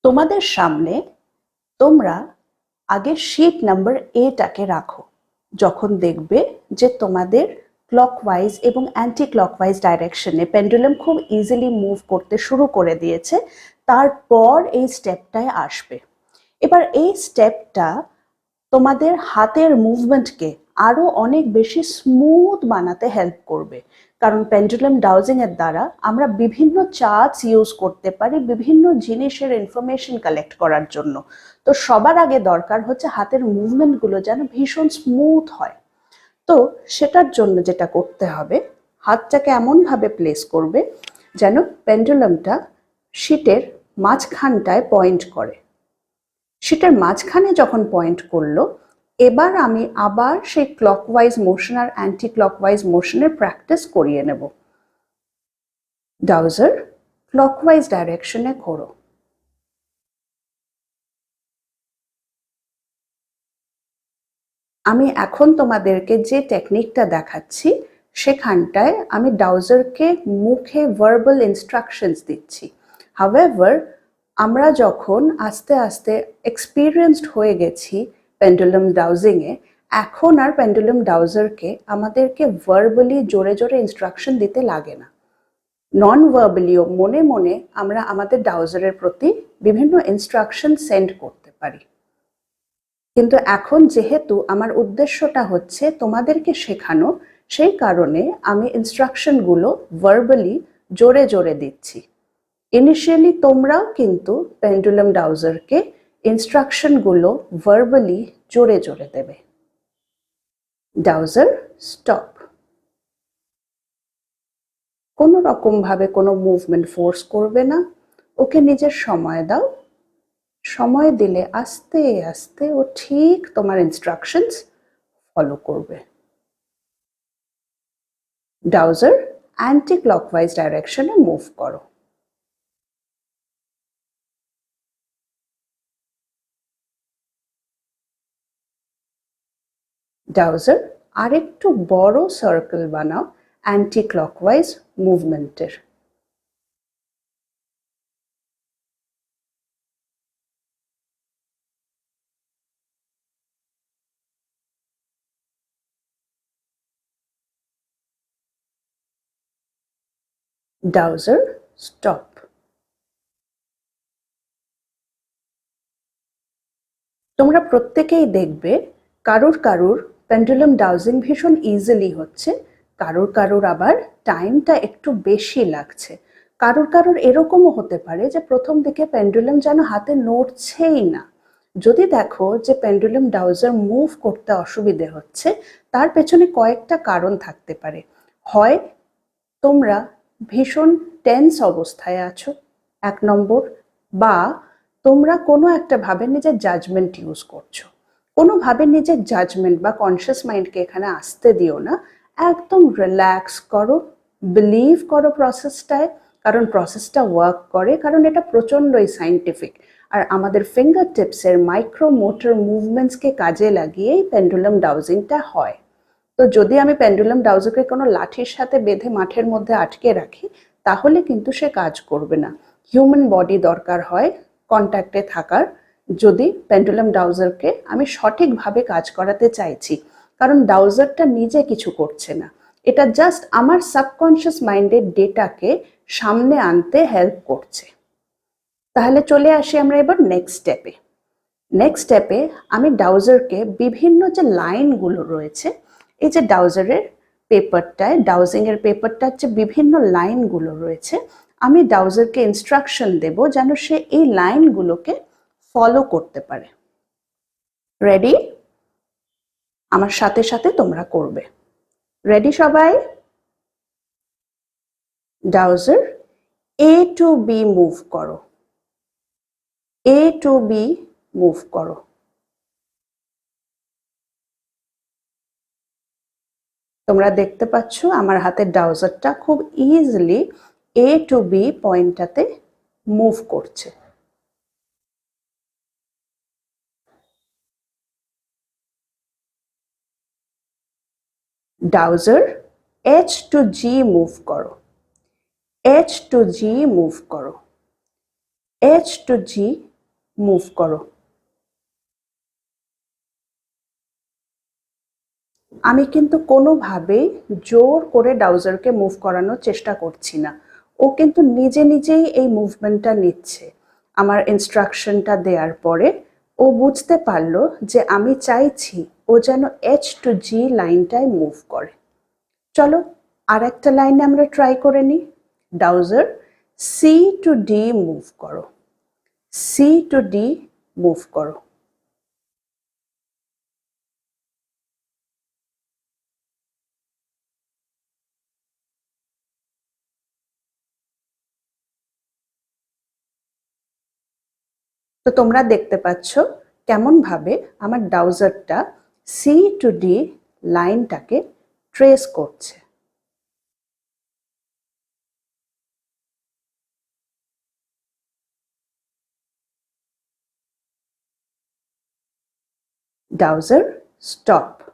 তোমাদের সামনে তোমরা আগে শীট নাম্বার এটাকে রাখো যখন দেখবে যে তোমাদের ক্লকওয়াইজ এবং অ্যান্টি ক্লকওয়াইজ ডাইরেকশনে পেন্ডুলাম খুব ইজিলি মুভ করতে শুরু করে দিয়েছে। তারপর এই স্টেপটায় আসবে। এবার এই স্টেপটা তোমাদের হাতের মুভমেন্টকে আরো অনেক বেশি স্মুথ বানাতে হেল্প করবে, কারণ পেন্ডুলাম ডাউজিং এর দ্বারা আমরা বিভিন্ন চার্টস ইউজ করতে পারি বিভিন্ন জিনিসের ইনফরমেশন কালেক্ট করার জন্য। তো সবার আগে দরকার হচ্ছে হাতের মুভমেন্টগুলো যেন ভীষণ স্মুথ হয়। তো সেটার জন্য যেটা করতে হবে, হাতটাকে এমনভাবে প্লেস করবে যেন পেন্ডুলামটা শীটের মাঝখানটায় পয়েন্ট করে। শীটের মাঝখানে যখন পয়েন্ট করলো, এবার আমি আবার সেই ক্লকওয়াইজ মোশন আর অ্যান্টি ক্লকওয়াইজ মোশনের প্র্যাকটিস করিয়ে নেব। ডাউজার ক্লকওয়াইজ ডাইরেকশনে ঘোরো। আমি এখন তোমাদেরকে যে টেকনিকটা দেখাচ্ছি সেখানটায় আমি ডাউজারকে মুখে ভার্বাল ইনস্ট্রাকশনস দিচ্ছি। হাউএভার আমরা যখন আস্তে আস্তে এক্সপিরিয়েন্সড হয়ে গেছি পেন্ডুলাম ডাউজিংয়ে, এখন আর পেন্ডুলাম ডাউজারকে আমাদেরকে ভার্বালি জোরে জোরে ইনস্ট্রাকশন দিতে লাগে না। নন ভার্বালিও মনে মনে আমরা আমাদের ডাউজারের প্রতি বিভিন্ন ইনস্ট্রাকশন সেন্ড করতে পারি। কিন্তু এখন যেহেতু আমার উদ্দেশ্যটা হচ্ছে তোমাদেরকে শেখানো, সেই কারণে আমি ইনস্ট্রাকশনগুলো ভার্বালি জোরে জোরে দিচ্ছি। ইনিশিয়ালি তোমরাও কিন্তু পেন্ডুলাম ডাউজারকে ইনস্ট্রাকশনগুলো ভার্বালি জোরে জোরে দেবে। ডাউজার স্টপ। কোনো রকম ভাবে কোনো মুভমেন্ট ফোর্স করবে না, ওকে নিজের সময় দাও। সময় দিলে আস্তে আস্তে ও ঠিক তোমার ইনস্ট্রাকশনস ফলো করবে। ডাউজার অ্যান্টি ক্লকওয়াইজ ডাইরেকশনে মুভ করো। ডাউজার আরেকটু বড় সার্কেল বানাও অ্যান্টি ক্লকওয়াইজ মুভমেন্টের। ডাউজার স্টপ। তোমরা প্রত্যেকেই দেখবে কারুর কারুর পেন্ডুলাম ডাউজিং ভীষণ ইজিলি হচ্ছে, কারুর কারুর আবার টাইমটা একটু বেশি লাগছে। কারুর কারুর এরকমও হতে পারে যে প্রথম দিকে পেন্ডুলাম যেন হাতে নড়ছেই না। যদি দেখো যে পেন্ডুলাম ডাউজার মুভ করতে অসুবিধে হচ্ছে, তার পেছনে কয়েকটা কারণ থাকতে পারে। হয় তোমরা ভীষণ টেন্স অবস্থায় আছো, 1 নম্বর, বা তোমরা কোনো একটা ভাবে নিজের জাজমেন্ট ইউজ করছো। কোনোভাবে নিজের জাজমেন্ট বা কনসিয়াস মাইন্ডকে এখানে আসতে দিও না, একদম রিল্যাক্স করো, বিলিভ করো প্রসেসটায়, কারণ প্রসেসটা ওয়ার্ক করে, কারণ এটা প্রচণ্ডই সাইন্টিফিক। আর আমাদের ফিঙ্গার টিপসের মাইক্রো মোটর মুভমেন্টসকে কাজে লাগিয়েই পেন্ডুলাম ডাউজিংটা হয়। তো যদি আমি পেন্ডুলাম ডাউজারকে কোনো লাঠির সাথে বেঁধে মাঠের মধ্যে আটকে রাখি, তাহলে কিন্তু সে কাজ করবে না। হিউম্যান বডি দরকার হয় কন্ট্যাক্টে থাকার, যদি পেন্ডুলাম ডাউজারকে আমি সঠিকভাবে কাজ করাতে চাইছি, কারণ ডাউজারটা নিজে কিছু করছে না, এটা জাস্ট আমার সাবকনশিয়াস মাইন্ডের ডেটাকে সামনে আনতে হেল্প করছে। তাহলে চলে আসি আমরা এবার নেক্সট স্টেপে। নেক্সট স্টেপে আমি ডাউজারকে বিভিন্ন যে লাইনগুলো রয়েছে, এই যে ডাউজারের পেপারটায়, ডাউজিং এর পেপারটার যে বিভিন্ন লাইনগুলো রয়েছে, আমি ডাউজারকে ইনস্ট্রাকশন দেব যেন সে এই লাইনগুলোকে ফলো করতে পারে। রেডি? আমার সাথে সাথে তোমরা করবে। রেডি সবাই? ডাউজার এ টু বি মুভ করো, এ টু বি মুভ করো। তোমরা দেখতে পাচ্ছ আমার হাতের ডাউজারটা খুব ইজিলি এ টু বি পয়েন্টটাতে মুভ করছে। ডাউজার এইচ টু জি মুভ করো, এইচ টু জি মুভ করো, এইচ টু জি মুভ করো। আমি কিন্তু কোনোভাবেই জোর করে ডাউজারকে মুভ করানোর চেষ্টা করছি না। ও কিন্তু নিজে নিজেই এই মুভমেন্টটা নিচ্ছে। আমার ইনস্ট্রাকশনটা দেওয়ার পরে ও বুঝতে পারলো যে আমি চাইছি ও যেন এইচ টু জি লাইনটায় মুভ করে। চলো আর একটা লাইনে আমরা ট্রাই করে নিই। ডাউজার সি টু ডি মুভ করো, সি টু ডি মুভ করো। তো তোমরা দেখতে পাচ্ছ কেমন ভাবে আমার ডাউজারটা সি টু ডি লাইনটাকে ট্রেস করছে। ডাউজার স্টপ।